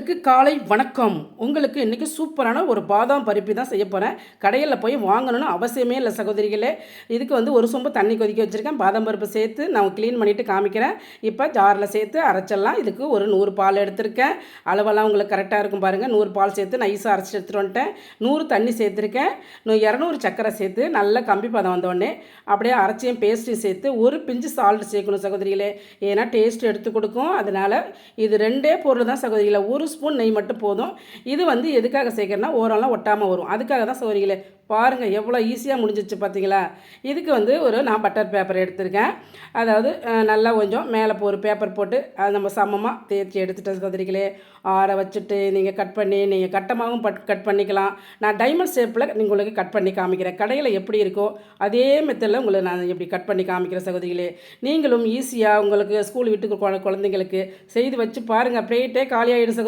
நண்பர்களுக்கு காலை வணக்கம். உங்களுக்கு இன்றைக்கி சூப்பரான ஒரு பாதாம் பருப்பி தான் செய்ய போகிறேன். கடையில் போய் வாங்கணும்னு அவசியமே இல்லை சகோதரிகளே. இதுக்கு ஒரு சொம்பு தண்ணி கொதிக்க வச்சுருக்கேன். பாதாம் பருப்பு சேர்த்து நான் க்ளீன் பண்ணிவிட்டு காமிக்கிறேன். இப்போ ஜாரில் சேர்த்து அரைச்சிடலாம். இதுக்கு ஒரு 100 பால் எடுத்திருக்கேன். அளவெல்லாம் உங்களுக்கு கரெக்டாக இருக்கும் பாருங்கள். 100 பால் சேர்த்து நைஸாக அரைச்சி எடுத்துகிட்டு வந்துட்டேன். 100 தண்ணி சேர்த்துருக்கேன். 200 சர்க்கரை சேர்த்து நல்லா கம்பி பதம் வந்தோடனே அப்படியே அரைச்சியும் பேஸ்ட்டையும் சேர்த்து ஒரு பிஞ்சு சால்ட் சேர்க்கணும் சகோதரிகளே. ஏன்னா டேஸ்ட் எடுத்து கொடுக்கும். அதனால் இது ரெண்டே பொருள் தான் சகோதரிகளே. 1 ஸ்பூன் நெய் மட்டும் போதும். இது எதுக்காக சேர்க்குறேன்னா ஓரெல்லாம் ஒட்டாமல் வரும். அதுக்காக தான் சகோதரிகளே. பாருங்கள் எவ்வளோ ஈஸியாக முடிஞ்சிச்சு பார்த்தீங்களா. இதுக்கு நான் பட்டர் பேப்பர் எடுத்திருக்கேன். அதாவது நல்லா கொஞ்சம் மேலே ஒரு பேப்பர் போட்டு அதை நம்ம சமமாக தேய்ச்சி எடுத்துகிட்டு சகோதரிகளே. ஆற வச்சுட்டு நீங்கள் கட் பண்ணி நீங்கள் கட்டமாகவும் கட் பண்ணிக்கலாம். நான் டைமண்ட் ஷேப்பில் உங்களுக்கு கட் பண்ணி காமிக்கிறேன். கடையில் எப்படி இருக்கோ அதே மெத்தடில் உங்களுக்கு நான் எப்படி கட் பண்ணி காமிக்கிறேன் சகோதரிகளே. நீங்களும் ஈஸியாக உங்களுக்கு ஸ்கூல் விட்டு குழந்தைங்களுக்கு செய்து வச்சு பாருங்கள். பிளேட்டே காலியாகிடும் சகோதரி.